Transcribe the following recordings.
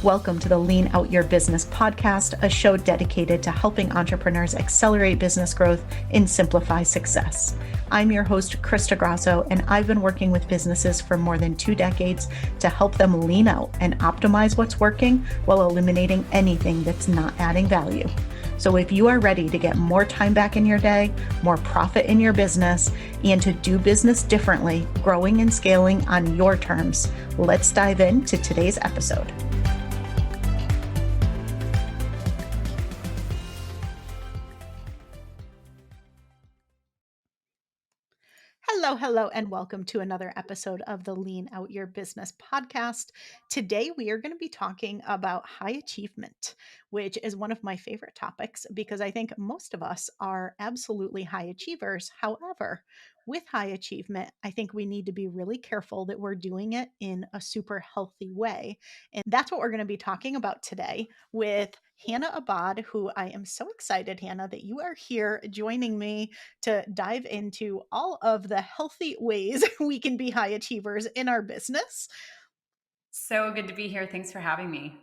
Welcome to the Lean Out Your Business podcast, a show dedicated to helping entrepreneurs accelerate business growth and simplify success. I'm your host, Krista Grasso, and I've been working with businesses for more than 2 decades to help them lean out and optimize what's working while eliminating anything that's not adding value. So if you are ready to get more time back in your day, more profit in your business, and to do business differently, growing and scaling on your terms, let's dive into today's episode. Hello, and welcome to another episode of the Lean Out Your Business podcast. Today, we are going to be talking about high achievement, which is one of my favorite topics because I think most of us are absolutely high achievers. However, with high achievement, I think we need to be really careful that we're doing it in a super healthy way. And that's what we're going to be talking about today with Hannah Abad, who I am so excited, Hannah, that you are here joining me to dive into all of the healthy ways we can be high achievers in our business. So good to be here. Thanks for having me.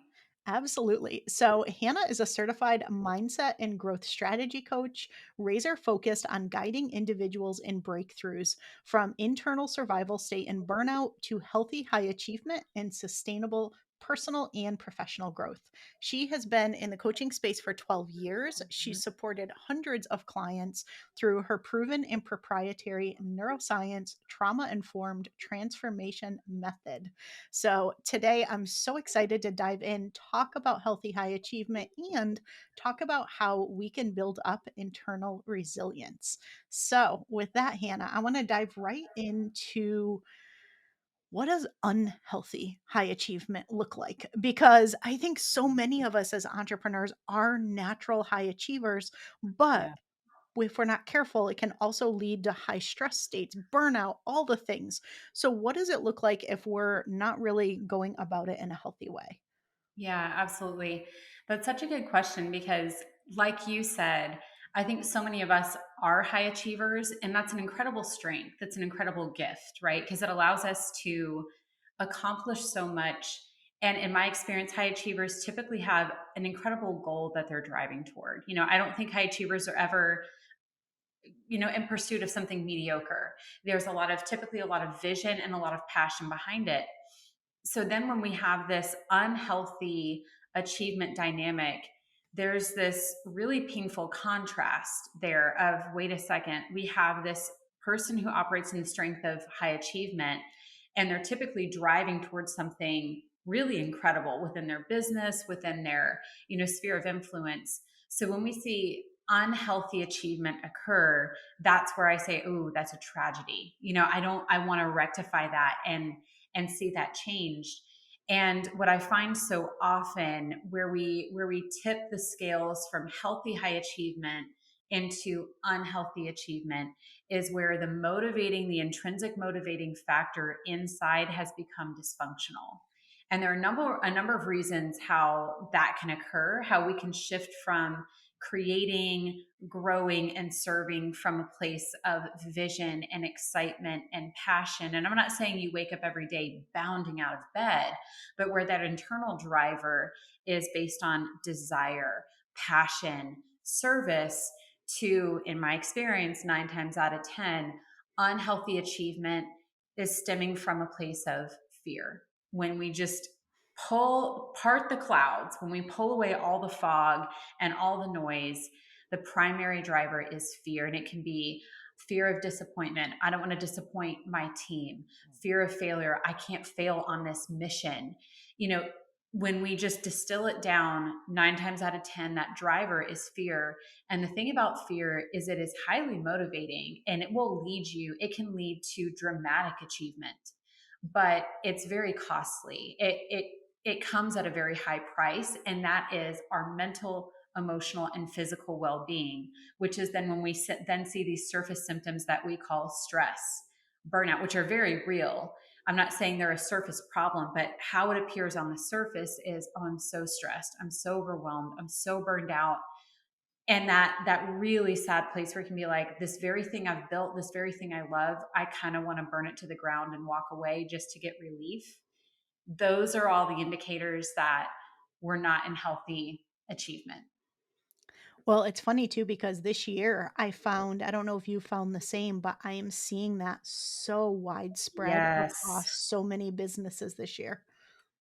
Absolutely. So, Hannah is a certified mindset and growth strategy coach, razor focused on guiding individuals in breakthroughs from internal survival state and burnout to healthy high achievement and sustainable personal and professional growth. She has been in the coaching space for 12 years. She's supported hundreds of clients through her proven and proprietary neuroscience trauma informed transformation method. So today I'm so excited to dive in, talk about healthy high achievement, and talk about how we can build up internal resilience. So with that, Hannah, I want to dive right into what does unhealthy high achievement look like? Because I think so many of us as entrepreneurs are natural high achievers, but Yeah. if we're not careful, it can also lead to high stress states, burnout, all the things. So, what does it look like if we're not really going about it in a healthy way? Yeah, absolutely. That's such a good question because, like you said, I think so many of us are high achievers, and that's an incredible strength. That's an incredible gift, right? Because it allows us to accomplish so much. And in my experience, high achievers typically have an incredible goal that they're driving toward. I don't think high achievers are ever in pursuit of something mediocre. There's typically a lot of vision and a lot of passion behind it. So then when we have this unhealthy achievement dynamic, there's this really painful contrast there of, wait a second, we have this person who operates in the strength of high achievement, and they're typically driving towards something really incredible within their business, within their sphere of influence. So when we see unhealthy achievement occur, that's where I say, oh, that's a tragedy. I want to rectify that and see that changed. And what I find so often where we tip the scales from healthy high achievement into unhealthy achievement is where the intrinsic motivating factor inside has become dysfunctional. And there are a number of reasons how that can occur, how we can shift from creating, growing, and serving from a place of vision and excitement and passion. And I'm not saying you wake up every day bounding out of bed, but where that internal driver is based on desire, passion, service to, in my experience, 9 times out of 10, unhealthy achievement is stemming from a place of fear. When we just part the clouds, when we pull away all the fog and all the noise, the primary driver is fear. And it can be fear of disappointment. I don't want to disappoint my team. Fear of failure. I can't fail on this mission. When we just distill it down, 9 times out of 10, that driver is fear. And the thing about fear is it is highly motivating, and it can lead to dramatic achievement, but it's very costly. It comes at a very high price, and that is our mental, emotional, and physical well-being, which is then when we then see these surface symptoms that we call stress, burnout, which are very real. I'm not saying they're a surface problem, but how it appears on the surface is, oh, I'm so stressed, I'm so overwhelmed, I'm so burned out. And that really sad place where it can be like, this very thing I've built, this very thing I love, I kind of want to burn it to the ground and walk away just to get relief. Those are all the indicators that we're not in healthy achievement. Well, it's funny too because this year I found, I don't know if you found the same, but I am seeing that so widespread Yes. across so many businesses this year.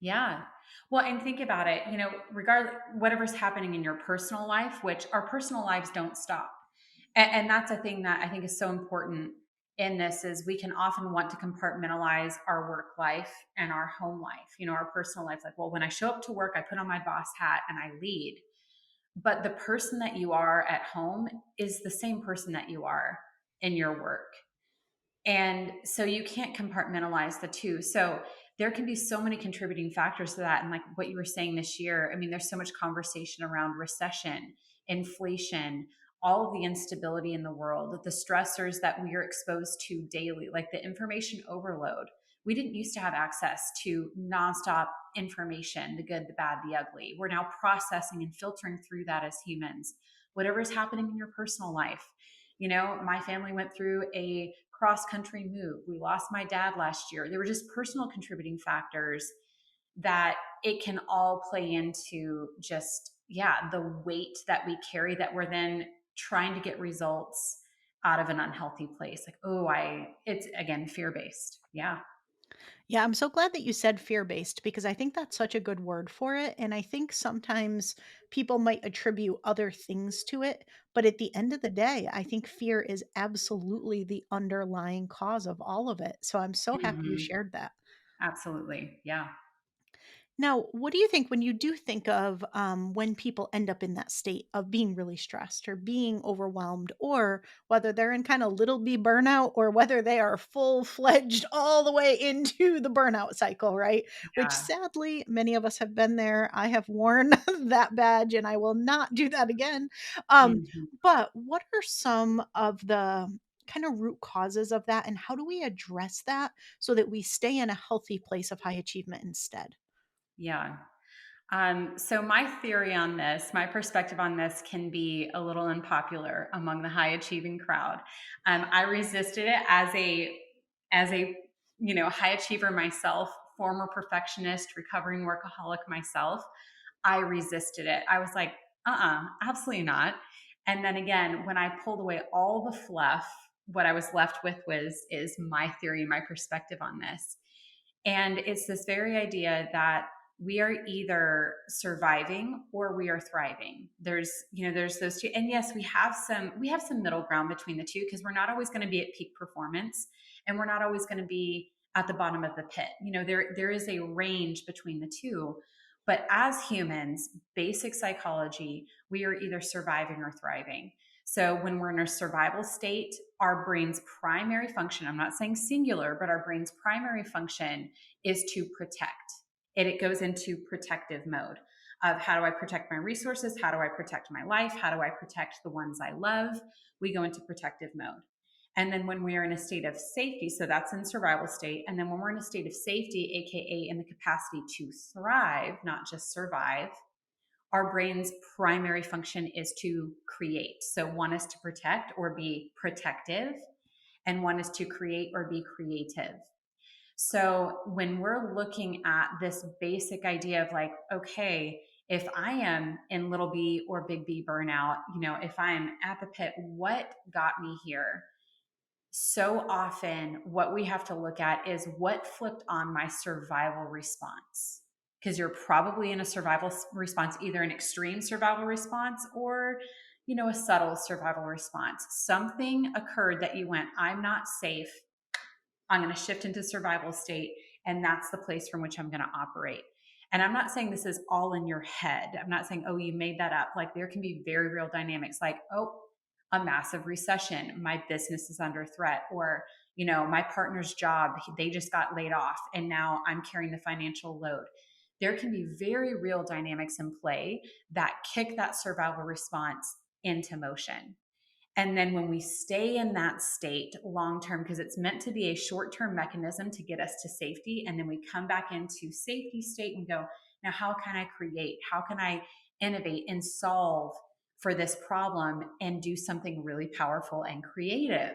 Yeah. Well, and think about it, regardless whatever's happening in your personal life, which our personal lives don't stop. And that's a thing that I think is so important in this is we can often want to compartmentalize our work life and our home life, our personal life. Like, well, when I show up to work, I put on my boss hat and I lead. But the person that you are at home is the same person that you are in your work. And so you can't compartmentalize the two. So there can be so many contributing factors to that. And like what you were saying this year, I mean, there's so much conversation around recession, inflation, all of the instability in the world, the stressors that we are exposed to daily, like the information overload. We didn't used to have access to nonstop information, the good, the bad, the ugly. We're now processing and filtering through that as humans. Whatever is happening in your personal life, my family went through a cross country move. We lost my dad last year. There were just personal contributing factors that it can all play into just, yeah, the weight that we carry that we're then trying to get results out of an unhealthy place. Like, it's again fear based. Yeah. Yeah, I'm so glad that you said fear-based because I think that's such a good word for it, and I think sometimes people might attribute other things to it, but at the end of the day, I think fear is absolutely the underlying cause of all of it. So I'm so happy you Mhm. shared that. Absolutely. Yeah. Now, what do you think when you do think of when people end up in that state of being really stressed or being overwhelmed, or whether they're in kind of little b burnout or whether they are full fledged all the way into the burnout cycle, right? Which Yeah. sadly, many of us have been there. I have worn that badge and I will not do that again. Um, Mhm. but what are some of the kind of root causes of that, and how do we address that so that we stay in a healthy place of high achievement instead? Yeah. So my theory on this, my perspective on this can be a little unpopular among the high achieving crowd. I resisted it as a high achiever myself, former perfectionist, recovering workaholic myself. I resisted it. I was like, absolutely not. And then again, when I pulled away all the fluff, what I was left with is my theory, my perspective on this. And it's this very idea that we are either surviving or we are thriving. There's those two. And yes, we have some middle ground between the two because we're not always going to be at peak performance and we're not always going to be at the bottom of the pit. There is a range between the two. But as humans, basic psychology, we are either surviving or thriving. So when we're in a survival state, our brain's primary function, I'm not saying singular, but our brain's primary function is to protect. It goes into protective mode of how do I protect my resources? How do I protect my life? How do I protect the ones I love? We go into protective mode. And then when we are in a state of safety, so that's in survival state. And then when we're in a state of safety, AKA in the capacity to thrive, not just survive, our brain's primary function is to create. So one is to protect or be protective, and one is to create or be creative. So when we're looking at this basic idea of like, okay, if I am in little b or big B burnout, if I'm at the pit, what got me here? So often, what we have to look at is what flipped on my survival response. Because you're probably in a survival response, either an extreme survival response or a subtle survival response. Something occurred that you went, I'm not safe. I'm going to shift into survival state. And that's the place from which I'm going to operate. And I'm not saying this is all in your head. I'm not saying, oh, you made that up. Like there can be very real dynamics like, oh, a massive recession, my business is under threat, or, my partner's job, they just got laid off and now I'm carrying the financial load. There can be very real dynamics in play that kick that survival response into motion. And then when we stay in that state long term, because it's meant to be a short term mechanism to get us to safety, and then we come back into safety state and go, now, how can I create? How can I innovate and solve for this problem and do something really powerful and creative,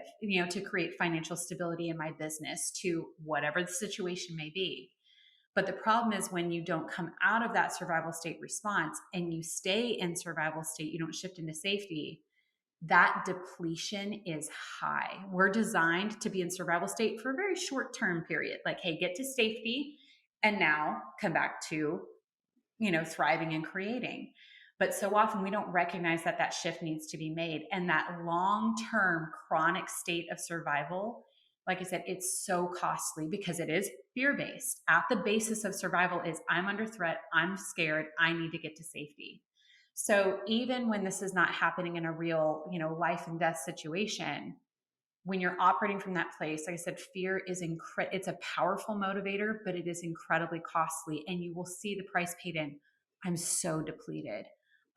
to create financial stability in my business, to whatever the situation may be? But the problem is when you don't come out of that survival state response and you stay in survival state, you don't shift into safety, that depletion is high. We're designed to be in survival state for a very short term period. Like, hey, get to safety and now come back to, thriving and creating. But so often we don't recognize that that shift needs to be made. And that long term chronic state of survival, like I said, it's so costly because it is fear based. At the basis of survival is I'm under threat, I'm scared, I need to get to safety. So even when this is not happening in a real, life and death situation, when you're operating from that place, like I said, fear is it's a powerful motivator, but it is incredibly costly. And you will see the price paid in. I'm so depleted.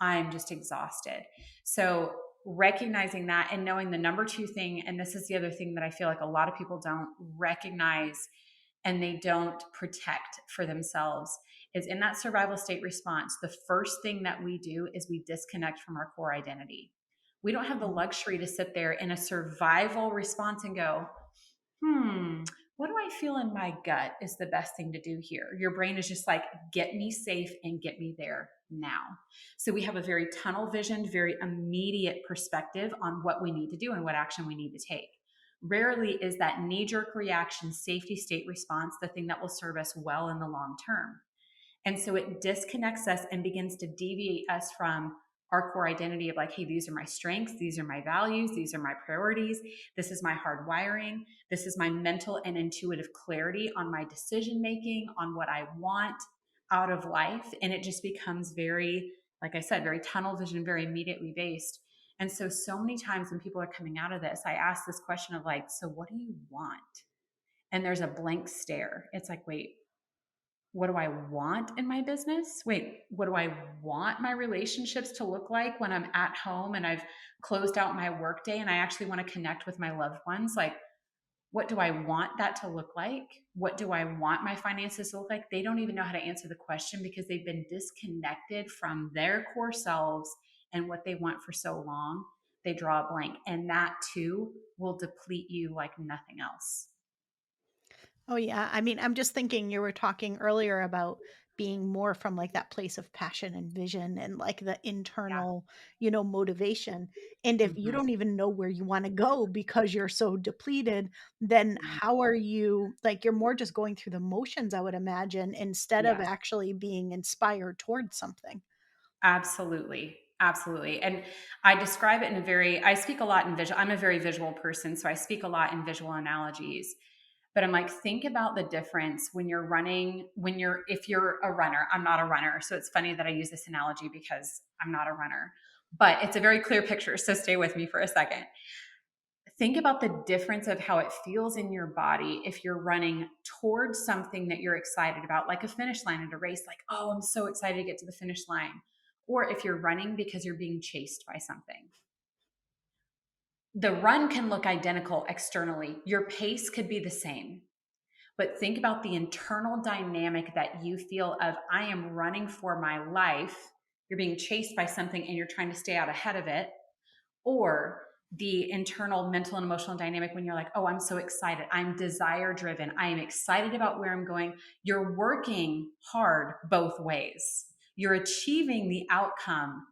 I'm just exhausted. So recognizing that and knowing the number two thing, and this is the other thing that I feel like a lot of people don't recognize and they don't protect for themselves, is in that survival state response, the first thing that we do is we disconnect from our core identity. We don't have the Mhm. luxury to sit there in a survival response and go, what do I feel in my gut is the best thing to do here? Your brain is just like, get me safe and get me there now. So we have a very tunnel visioned, very immediate perspective on what we need to do and what action we need to take. Rarely is that knee jerk reaction, safety state response the thing that will serve us well in the long term. And so it disconnects us and begins to deviate us from our core identity of like, hey, these are my strengths, these are my values, these are my priorities, this is my hard wiring, this is my mental and intuitive clarity on my decision making, on what I want out of life. And it just becomes very, like I said, very tunnel vision, very immediately based. And so many times when people are coming out of this, I ask this question of like, so what do you want? And there's a blank stare. It's like, wait, what do I want in my business? Wait, what do I want my relationships to look like when I'm at home and I've closed out my workday and I actually want to connect with my loved ones? Like, what do I want that to look like? What do I want my finances to look like? They don't even know how to answer the question because they've been disconnected from their core selves and what they want for so long. They draw a blank. And that too will deplete you like nothing else. Oh, yeah. I mean, I'm just thinking you were talking earlier about being more from like that place of passion and vision and like the Yeah. internal, motivation. And if you Mhm. don't even know where you want to go because you're so depleted, then how are you like you're more just going through the motions, I would imagine, instead of Yes. actually being inspired towards something. Absolutely. Absolutely. And I describe it in a very, I speak a lot in visual, I'm a very visual person. So I speak a lot in visual analogies. But I'm like, think about the difference when you're running, if you're a runner, I'm not a runner. So it's funny that I use this analogy because I'm not a runner, but it's a very clear picture. So stay with me for a second. Think about the difference of how it feels in your body if you're running towards something that you're excited about, like a finish line at a race, like, oh, I'm so excited to get to the finish line. Or if you're running because you're being chased by something. The run can look identical externally, your pace could be the same. But think about the internal dynamic that you feel of I am running for my life. You're being chased by something and you're trying to stay out ahead of it, or the internal mental and emotional dynamic when you're like, oh, I'm so excited. I'm desire driven. I am excited about where I'm going. You're working hard both ways. You're achieving the outcome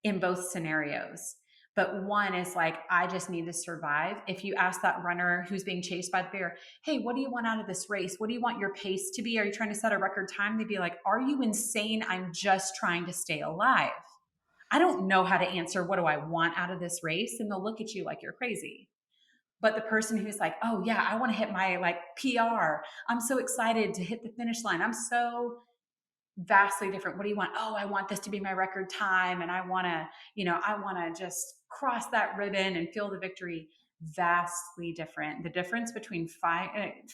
in both scenarios. But one is like, I just need to survive. If you ask that runner who's being chased by the bear, hey, what do you want out of this race? What do you want your pace to be? Are you trying to set a record time? They'd be like, are you insane? I'm just trying to stay alive. I don't know how to answer what do I want out of this race. And they'll look at you like you're crazy. But the person who's like, oh yeah, I want to hit my like PR. I'm so excited to hit the finish line. I'm so vastly different. What do you want? Oh, I want this to be my record time. And I want to just cross that ribbon and feel the victory. Vastly different. The difference between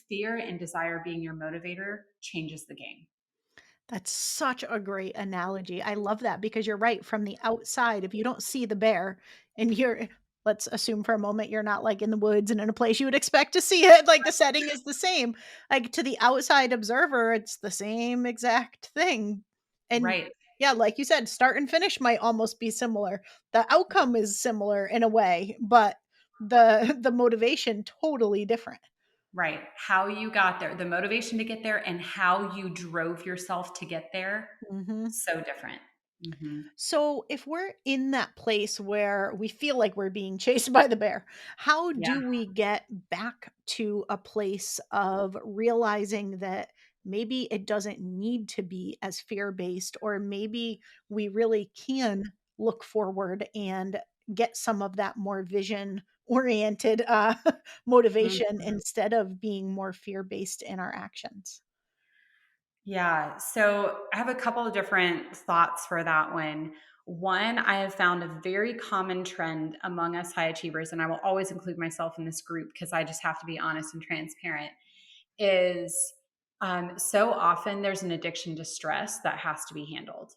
fear and desire being your motivator changes the game. That's such a great analogy. I love that because you're right. From the outside, if you don't see the bear and let's assume for a moment you're not like in the woods and in a place you would expect to see it, like the setting is the same. Like to the outside observer, it's the same exact thing. And Right. yeah, like you said, start and finish might almost be similar. The outcome is similar in a way, but the motivation totally different. Right. How you got there, the motivation to get there, and how you drove yourself to get there, Mhm. so different. Mhm. So, if we're in that place where we feel like we're being chased by the bear, how Yeah. do we get back to a place of realizing that maybe it doesn't need to be as fear based, or maybe we really can look forward and get some of that more vision oriented motivation Mhm. instead of being more fear based in our actions? Yeah. So I have a couple of different thoughts for that one. One, I have found a very common trend among us high achievers, and I will always include myself in this group because I just have to be honest and transparent, is so often there's an addiction to stress that has to be handled.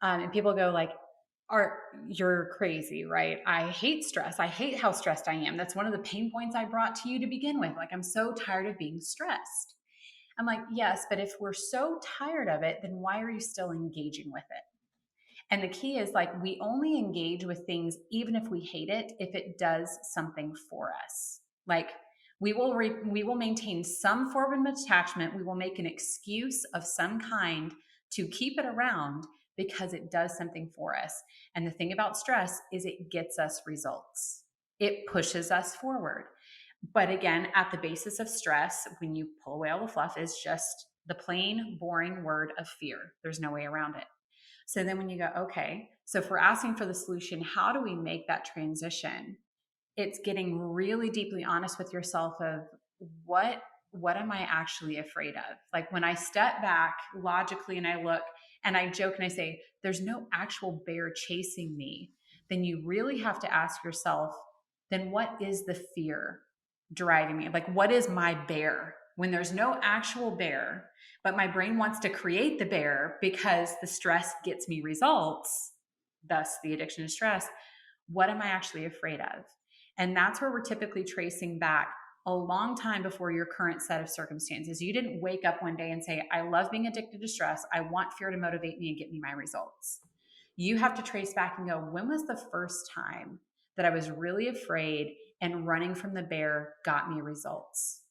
And people go like, "Are you're crazy, right? I hate stress. I hate how stressed I am. That's one of the pain points I brought to you to begin with. Like I'm so tired of being stressed." I'm like, yes, but if we're so tired of it, then why are you still engaging with it? And the key is like we only engage with things even if we hate it if it does something for us. Like we will maintain some form of attachment, we will make an excuse of some kind to keep it around because it does something for us. And the thing about stress is it gets us results. It pushes us forward. But again, at the basis of stress, when you pull away all the fluff, is just the plain, boring word of fear. There's no way around it. So then when you go, okay, so if we're asking for the solution, how do we make that transition? It's getting really deeply honest with yourself of what what am I actually afraid of? Like when I step back logically and I look and I joke and I say, there's no actual bear chasing me, then you really have to ask yourself, then what is the fear driving me? Like, what is my bear? When there's no actual bear, but my brain wants to create the bear because the stress gets me results, thus the addiction to stress, what am I actually afraid of? And that's where we're typically tracing back a long time before your current set of circumstances. You didn't wake up one day and say, I love being addicted to stress. I want fear to motivate me and get me my results. You have to trace back and go, when was the first time that I was really afraid and running from the bear got me results?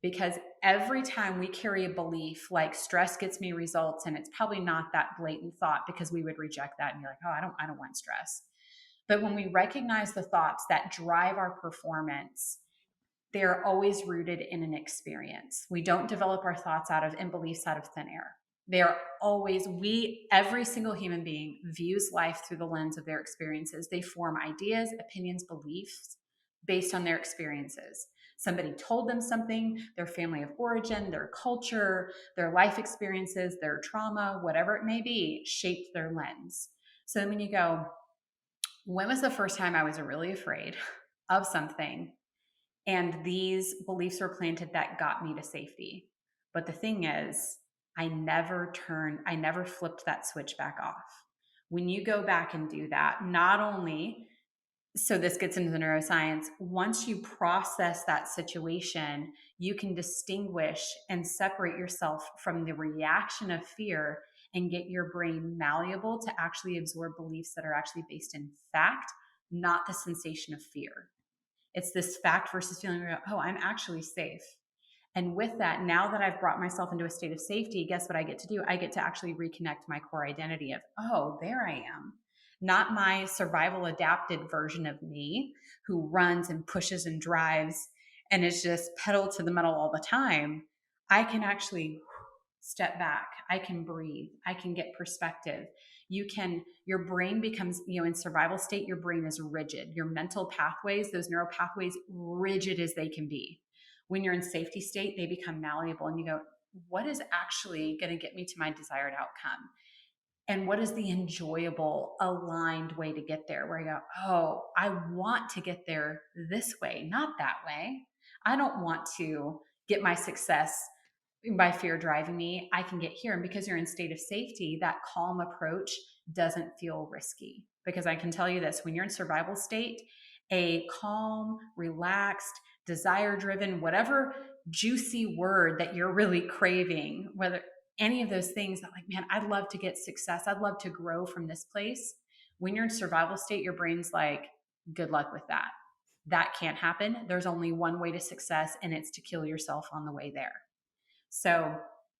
Because every time we carry a belief like stress gets me results, and it's probably not that blatant thought because we would reject that and be like, oh, I don't want stress. But when we recognize the thoughts that drive our performance, they're always rooted in an experience. We don't develop our thoughts out of and beliefs out of thin air. They're always, every single human being views life through the lens of their experiences. They form ideas, opinions, beliefs based on their experiences. Somebody told them something, their family of origin, their culture, their life experiences, their trauma, whatever it may be, shaped their lens. So then when you go, when was the first time I was really afraid of something and these beliefs were planted that got me to safety? But the thing is, I never flipped that switch back off. When you go back and do that, not only, so this gets into the neuroscience, once you process that situation, you can distinguish and separate yourself from the reaction of fear and get your brain malleable to actually absorb beliefs that are actually based in fact, not the sensation of fear. It's this fact versus feeling, oh, I'm actually safe. And with that, now that I've brought myself into a state of safety, guess what I get to do? I get to actually reconnect my core identity of, oh, there I am. Not my survival adapted version of me who runs and pushes and drives and is just pedal to the metal all the time. I can actually step back. I can breathe. I can get perspective. Your brain becomes, in survival state, your brain is rigid. Your mental pathways, those neural pathways, rigid as they can be. When you're in safety state, they become malleable and you go, what is actually going to get me to my desired outcome? And what is the enjoyable, aligned way to get there? Where I go, oh, I want to get there this way, not that way. I don't want to get my success by fear driving me. I can get here. And because you're in state of safety, that calm approach doesn't feel risky. Because I can tell you this, when you're in survival state, a calm, relaxed, desire driven, whatever juicy word that you're really craving, whether any of those things that, like, man, I'd love to get success, I'd love to grow from this place. When you're in survival state, your brain's like, good luck with that. that can't happen. There's only one way to success, and it's to kill yourself on the way there. So,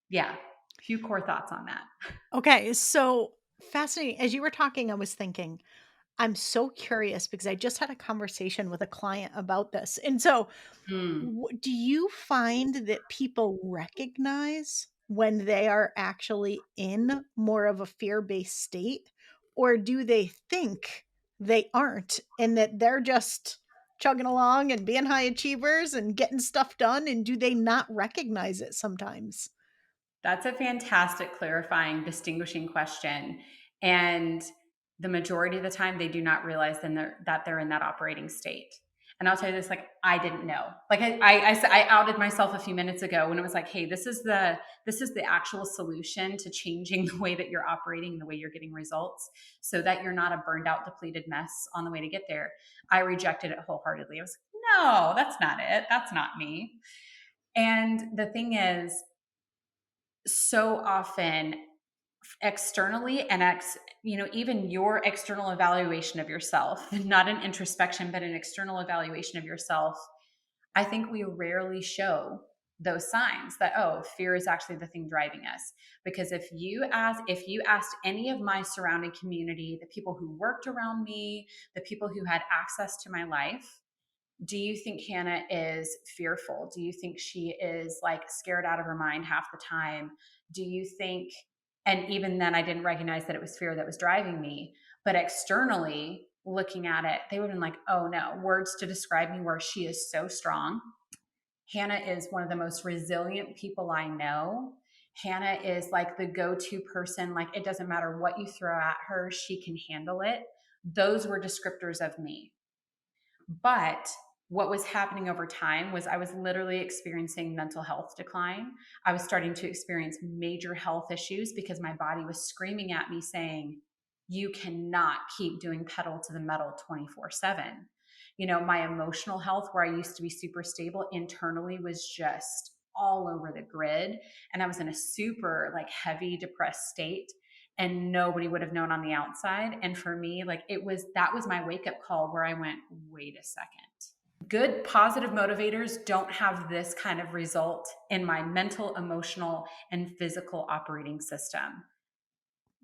yeah, a few core thoughts on that. Okay, so fascinating. As you were talking, I was thinking, I'm so curious because I just had a conversation with a client about this. And so, Hmm. do you find that people recognize when they are actually in more of a fear-based state, or do they think they aren't and that they're just chugging along and being high achievers and getting stuff done, and do they not recognize it sometimes? That's a fantastic clarifying, distinguishing question. And the majority of the time, they do not realize that they're in that operating state. And I'll tell you this, like, I didn't know. Like I outed myself a few minutes ago when it was like, hey, this is the actual solution to changing the way that you're operating, the way you're getting results, so that you're not a burned out, depleted mess on the way to get there. I rejected it wholeheartedly. I was like, no, that's not it. That's not me. And the thing is, so often externally and even your external evaluation of yourself, not an introspection but an external evaluation of yourself, I think we rarely show those signs that, oh, fear is actually the thing driving us. Because if you asked any of my surrounding community, the people who worked around me, the people who had access to my life, do you think Hannah is fearful? Do you think she is like scared out of her mind half the time? Do you think, and even then, I didn't recognize that it was fear that was driving me. But externally looking at it, they would have been like, oh no, words to describe me where she is so strong. Hannah is one of the most resilient people I know. Hannah is like the go to person. Like, it doesn't matter what you throw at her, she can handle it. Those were descriptors of me. But what was happening over time was I was literally experiencing mental health decline. I was starting to experience major health issues because my body was screaming at me saying, you cannot keep doing pedal to the metal 24/7. My emotional health, where I used to be super stable internally, was just all over the grid. And I was in a super like heavy depressed state, and nobody would have known on the outside. And for me, like, that was my wake up call where I went, wait a second. Good positive motivators don't have this kind of result in my mental, emotional, and physical operating system.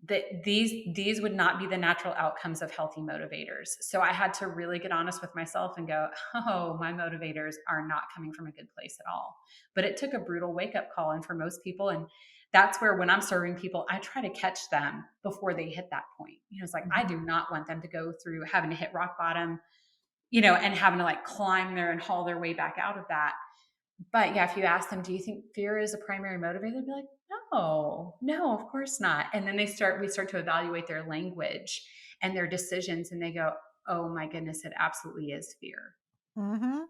That these would not be the natural outcomes of healthy motivators. So I had to really get honest with myself and go, oh, my motivators are not coming from a good place at all. But it took a brutal wake up call. And for most people, and that's where when I'm serving people, I try to catch them before they hit that point. It's like, I Mhm. do not want them to go through having to hit rock bottom, and having to like climb there and haul their way back out of that. But yeah, if you ask them, do you think fear is a primary motivator? They'd be like, no, no, of course not. And then we start to evaluate their language and their decisions, and they go, oh my goodness, it absolutely is fear. Mhm.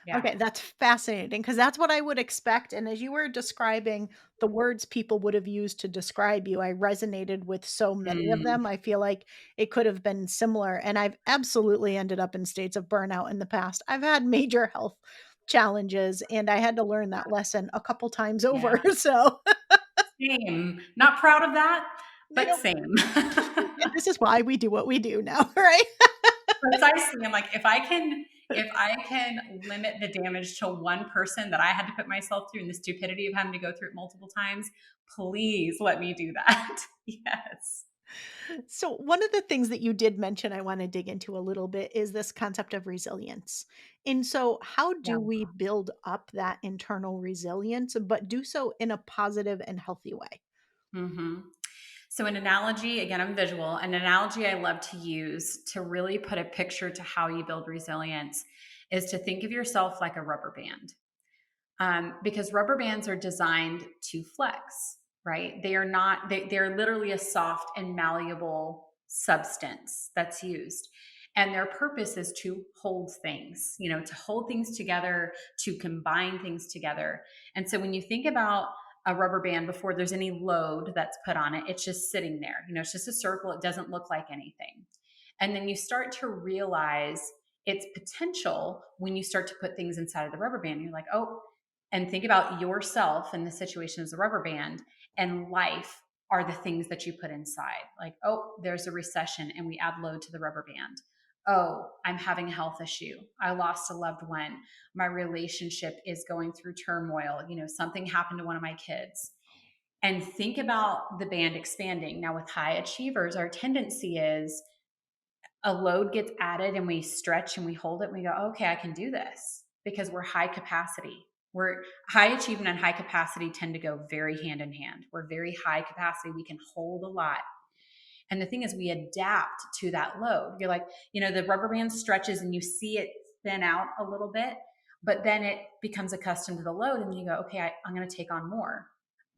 Yeah. Okay, that's fascinating because that's what I would expect, and as you were describing the words people would have used to describe you, I resonated with so many of Mm, them. I feel like it could have been similar, and I've absolutely ended up in states of burnout in the past. I've had major health challenges, and I had to learn that lesson a couple times over, yeah. so Same. Not proud of that, but no, same. this is why we do what we do now, right? Precisely. I'm like, if I can limit the damage to one person that I had to put myself through and the stupidity of having to go through it multiple times, please let me do that. Yes. So, one of the things that you did mention I want to dig into a little bit is this concept of resilience. And so, how Yeah. do we build up that internal resilience, but do so in a positive and healthy way? hmm So, an analogy, again, I'm visual, an analogy I love to use to really put a picture to how you build resilience is to think of yourself like a rubber band. Because rubber bands are designed to flex, right? They are not, they're literally a soft and malleable substance that's used. And their purpose is to hold things, to hold things together, to combine things together. And so when you think about a rubber band before there's any load that's put on it, it's just sitting there. It's just a circle. It doesn't look like anything. And then you start to realize its potential when you start to put things inside of the rubber band. You're like, oh, and think about yourself in the situation as a rubber band, and life are the things that you put inside. Like, oh, there's a recession and we add load to the rubber band. Oh, I'm having a health issue. I lost a loved one. My relationship is going through turmoil. Something happened to one of my kids. And think about the band expanding. Now, with high achievers, our tendency is a load gets added and we stretch and we hold it and we go, okay, I can do this because we're high capacity. We're high achievement and high capacity tend to go very hand in hand. We're very high capacity. We can hold a lot. And the thing is, we adapt to that load. You're like, the rubber band stretches and you see it thin out a little bit, but then it becomes accustomed to the load. And you go, okay, I'm going to take on more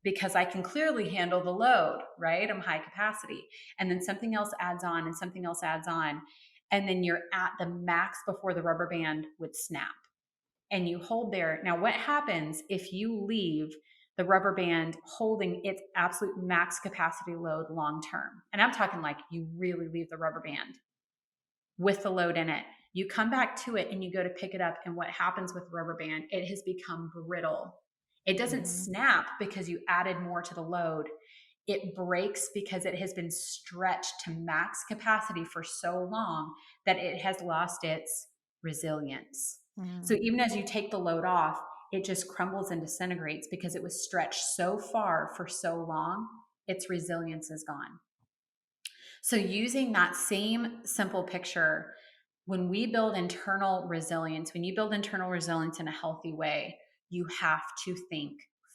because I can clearly handle the load, right? I'm high capacity. And then something else adds on and something else adds on. And then you're at the max before the rubber band would snap and you hold there. Now, what happens if you leave the rubber band holding its absolute max capacity load long term? And I'm talking like you really leave the rubber band with the load in it. You come back to it and you go to pick it up. And what happens with the rubber band? It has become brittle. It doesn't Mhm. snap because you added more to the load. It breaks because it has been stretched to max capacity for so long that it has lost its resilience. So Mm. even as you take the load off, it just crumbles and disintegrates because it was stretched so far for so long, its resilience is gone. So, using that same simple picture, when we build internal resilience, when you build internal resilience in a healthy way, you have to think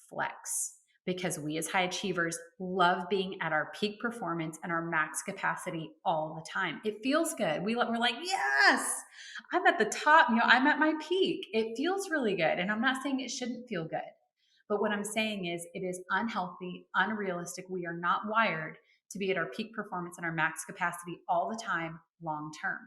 flex because we as high achievers love being at our peak performance and our max capacity all the time. It feels good. We're like, yes, I'm at the top. I'm at my peak. It feels really good. And I'm not saying it shouldn't feel good. But what I'm saying is it is unhealthy, unrealistic. We are not wired to be at our peak performance and our max capacity all the time long term.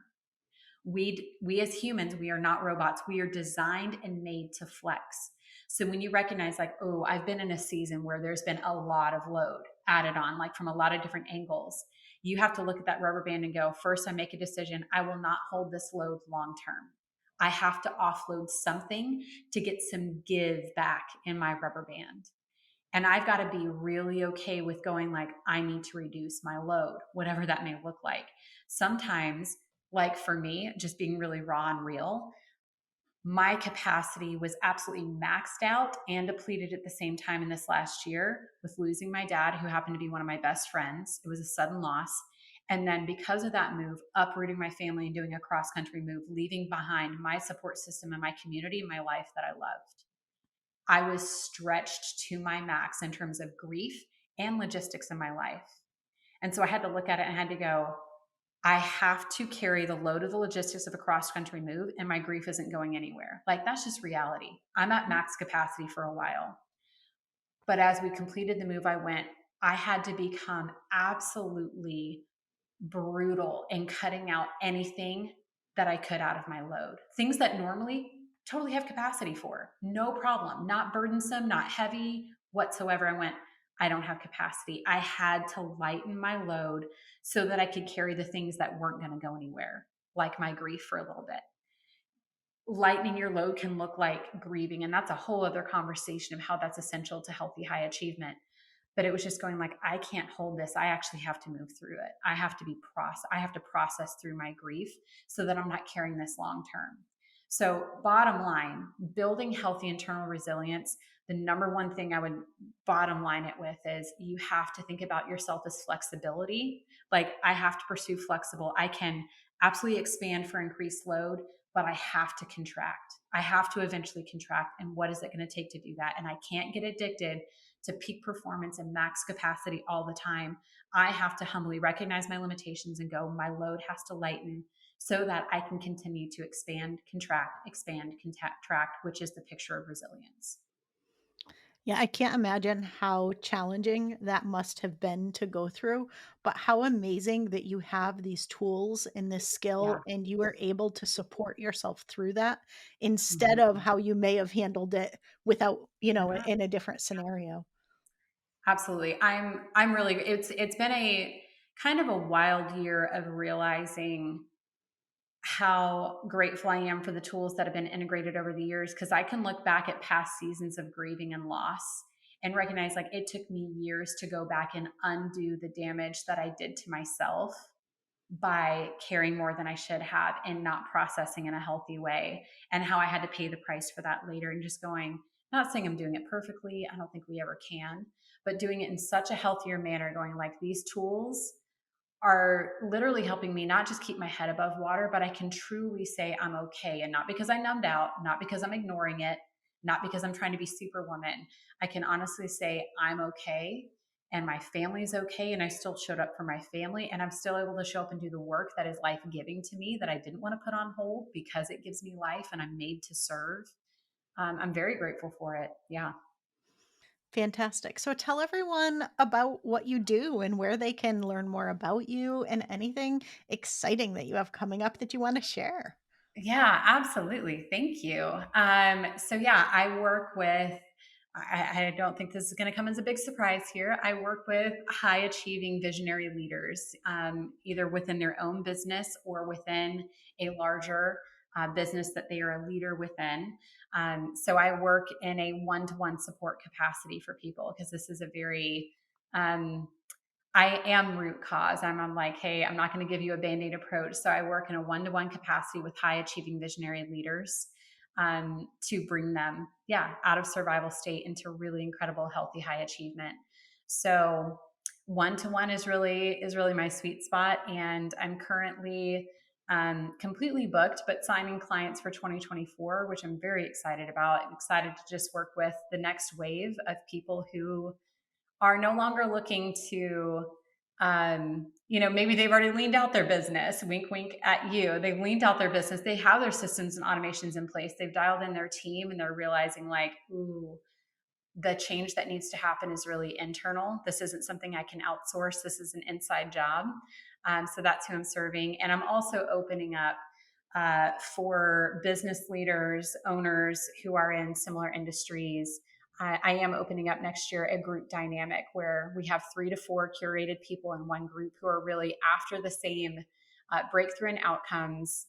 We as humans, we are not robots. We are designed and made to flex. So when you recognize like, oh, I've been in a season where there's been a lot of load added on, like from a lot of different angles, you have to look at that rubber band and go, first, I make a decision. I will not hold this load long term. I have to offload something to get some give back in my rubber band. And I've got to be really okay with going like, I need to reduce my load, whatever that may look like. Sometimes, like for me, just being really raw and real, my capacity was absolutely maxed out and depleted at the same time in this last year with losing my dad, who happened to be one of my best friends. It was a sudden loss. And then because of that move, uprooting my family and doing a cross country move, leaving behind my support system and my community and my life that I loved. I was stretched to my max in terms of grief and logistics in my life. And so I had to look at it and I had to go, I have to carry the load of the logistics of a cross country move, and my grief isn't going anywhere. Like, that's just reality. I'm at max capacity for a while. But as we completed the move, I had to become absolutely brutal in cutting out anything that I could out of my load. Things that normally totally have capacity for, no problem, not burdensome, not heavy whatsoever. I don't have capacity. I had to lighten my load so that I could carry the things that weren't going to go anywhere, like my grief for a little bit. Lightening your load can look like grieving, and that's a whole other conversation of how that's essential to healthy high achievement. But it was just going like, I can't hold this. I actually have to move through it. I have to process through my grief so that I'm not carrying this long term. So bottom line, building healthy internal resilience, the number one thing I would bottom line it with is you have to think about yourself as flexibility. Like, I have to pursue flexible. I can absolutely expand for increased load, but I have to contract. I have to eventually contract. And what is it going to take to do that? And I can't get addicted to peak performance and max capacity all the time. I have to humbly recognize my limitations and go, my load has to lighten so that I can continue to expand, contract, which is the picture of resilience. Yeah, I can't imagine how challenging that must have been to go through, but how amazing that you have these tools and this skill Yeah. and you were able to support yourself through that instead of Mhm. how you may have handled it without, Yeah. in a different scenario. Absolutely. I'm really it's been a kind of a wild year of realizing how grateful I am for the tools that have been integrated over the years because I can look back at past seasons of grieving and loss and recognize like it took me years to go back and undo the damage that I did to myself by caring more than I should have and not processing in a healthy way, and how I had to pay the price for that later. And just going, not saying I'm doing it perfectly, I don't think we ever can, but doing it in such a healthier manner, going like these tools are literally helping me not just keep my head above water, but I can truly say I'm okay. And not because I numbed out, not because I'm ignoring it, not because I'm trying to be superwoman. I can honestly say I'm okay and my family's okay. And I still showed up for my family, and I'm still able to show up and do the work that is life giving to me that I didn't want to put on hold because it gives me life and I'm made to serve. I'm very grateful for it. Yeah. Fantastic. So tell everyone about what you do and where they can learn more about you and anything exciting that you have coming up that you want to share. Yeah, absolutely. Thank you. So yeah, I work with, I don't think this is going to come as a big surprise here. I work with high achieving visionary leaders, either within their own business or within a larger business that they are a leader within. So I work in a one-to-one support capacity for people because this is a very, um, I am root cause. I'm like, hey, I'm not going to give you a band aid approach. So I work in a one to one capacity with high achieving visionary leaders, to bring them, yeah, out of survival state into really incredible, healthy, high achievement. So one to one is really my sweet spot, and I'm currently completely booked, but signing clients for 2024, which I'm very excited about. I'm excited to just work with the next wave of people who are no longer looking to, maybe they've already leaned out their business, wink wink at you, they've leaned out their business, they have their systems and automations in place, they've dialed in their team, and they're realizing like, ooh, the change that needs to happen is really internal. This isn't something I can outsource. This is an inside job. So that's who I'm serving. And I'm also opening up for business leaders, owners who are in similar industries. I am opening up next year a group dynamic where we have 3 to 4 curated people in one group who are really after the same breakthrough and outcomes,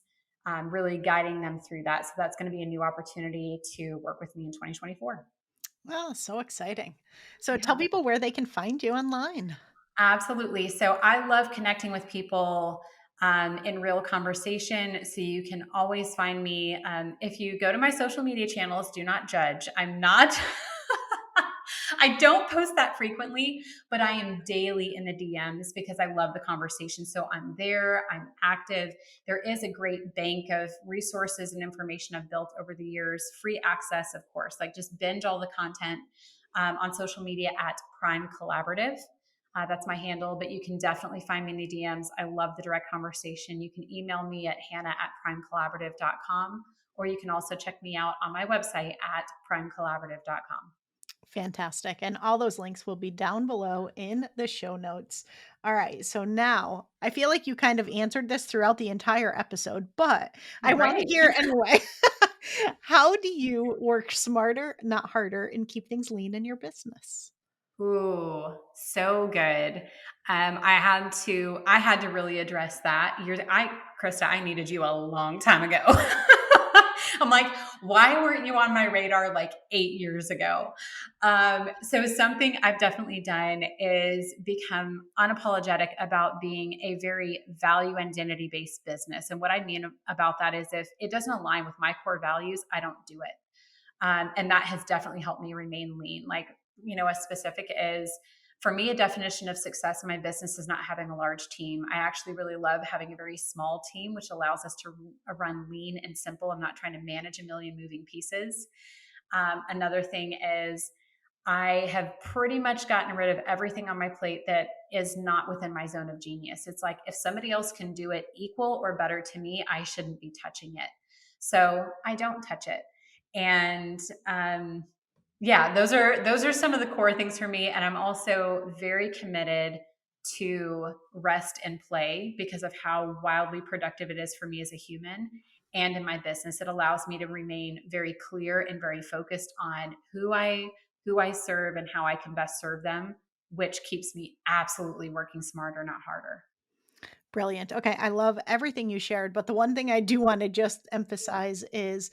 really guiding them through that. So that's going to be a new opportunity to work with me in 2024. Oh, so exciting. So tell Yeah, people where they can find you online. absolutely. So I love connecting with people in real conversation. So you can always find me. If you go to my social media channels, do not judge. I'm not. I don't post that frequently, but I am daily in the DMs because I love the conversation. So I'm there, I'm active. There is a great bank of resources and information I've built over the years, free access, of course, like just binge all the content on social media at Prime Collaborative. That's my handle, but you can definitely find me in the DMs. I love the direct conversation. You can email me at hannah@primecollaborative.com, or you can also check me out on my website at primecollaborative.com. Fantastic. And all those links will be down below in the show notes. All right. So now I feel like you kind of answered this throughout the entire episode, but I want to Right. hear anyway. How do you work smarter, not harder, and keep things lean in your business? Ooh, so good. I had to really address that. Krista, I needed you a long time ago. I'm like, why weren't you on my radar like 8 years ago? So something I've definitely done is become unapologetic about being a very value identity based business. And what I mean about that is if it doesn't align with my core values, I don't do it. And that has definitely helped me remain lean. Like, a specific is for me, a definition of success in my business is not having a large team. I actually really love having a very small team, which allows us to run lean and simple. I'm not trying to manage a million moving pieces. Another thing is I have pretty much gotten rid of everything on my plate that is not within my zone of genius. It's like if somebody else can do it equal or better to me, I shouldn't be touching it. So I don't touch it. And yeah, those are some of the core things for me. And I'm also very committed to rest and play because of how wildly productive it is for me as a human and in my business. It allows me to remain very clear and very focused on who I serve and how I can best serve them, which keeps me absolutely working smarter, not harder. Brilliant. Okay. I love everything you shared, but the one thing I do want to just emphasize is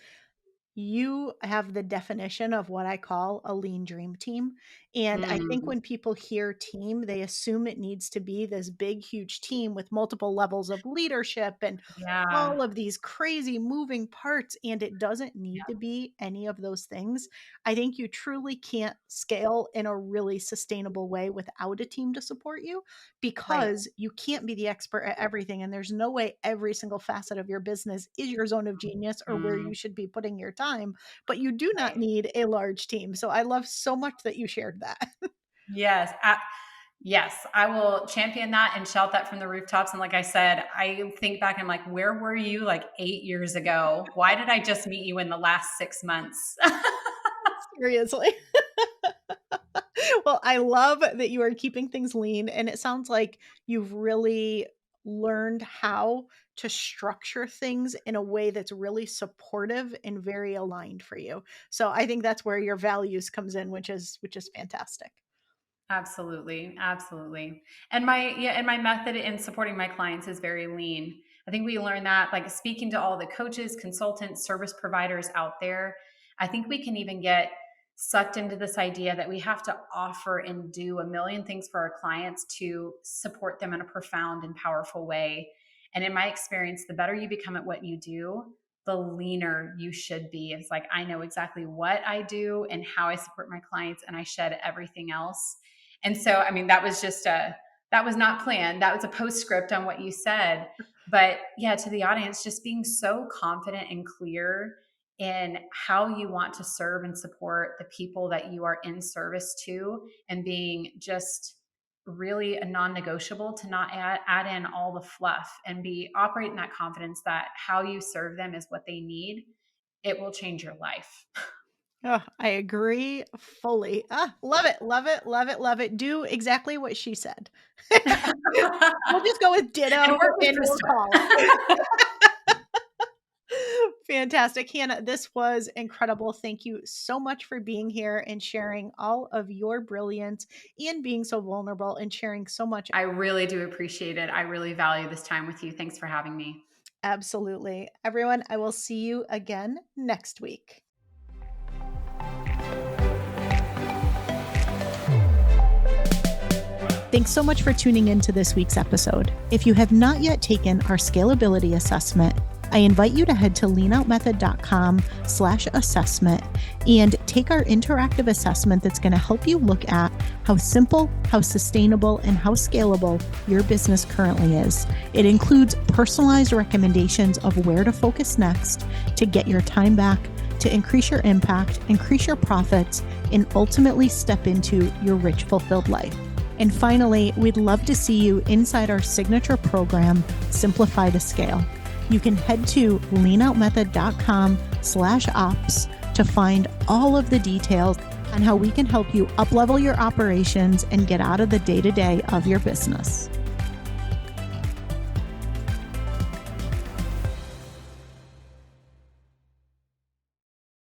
you have the definition of what I call a lean dream team. And I think Mm, when people hear team, they assume it needs to be this big, huge team with multiple levels of leadership and yeah, all of these crazy moving parts. And it doesn't need to be any of those things. I think you truly can't scale in a really sustainable way without a team to support you, right. because you can't be the expert at everything. And there's no way every single facet of your business is your zone of genius or where Mm, you should be putting your time, but you do not right. need a large team. So I love so much that you shared that. Yes. Yes, I will champion that and shout that from the rooftops. And like I said, I think back and I'm like, where were you like 8 years ago? Why did I just meet you in the last 6 months? Seriously. Well, I love that you are keeping things lean. And it sounds like you've really learned how to structure things in a way that's really supportive and very aligned for you. So I think that's where your values comes in, which is fantastic. Absolutely, absolutely. And my method in supporting my clients is very lean. I think we learned that like speaking to all the coaches, consultants, service providers out there, I think we can even get sucked into this idea that we have to offer and do a million things for our clients to support them in a profound and powerful way. And in my experience, the better you become at what you do, the leaner you should be. It's like I know exactly what I do and how I support my clients, and I shed everything else. And so, I mean, that was not planned. That was a postscript on what you said. But yeah, to the audience, just being so confident and clear in how you want to serve and support the people that you are in service to, and being just really a non-negotiable to not add in all the fluff and be operate in that confidence that how you serve them is what they need. It will change your life. Oh, I agree fully. Ah, love it, love it, love it, love it. Do exactly what she said. We'll just go with And ditto work with and we'll Krista. call it. Fantastic. Hannah, this was incredible. Thank you so much for being here and sharing all of your brilliance and being so vulnerable and sharing so much. I really do appreciate it. I really value this time with you. Thanks for having me. Absolutely. Everyone, I will see you again next week. Thanks so much for tuning in to this week's episode. If you have not yet taken our scalability assessment, I invite you to head to leanoutmethod.com/assessment and take our interactive assessment that's going to help you look at how simple, how sustainable, and how scalable your business currently is. It includes personalized recommendations of where to focus next to get your time back, to increase your impact, increase your profits, and ultimately step into your rich, fulfilled life. And finally, we'd love to see you inside our signature program, Simplify to Scale. You can head to leanoutmethod.com/ops to find all of the details on how we can help you uplevel your operations and get out of the day-to-day of your business.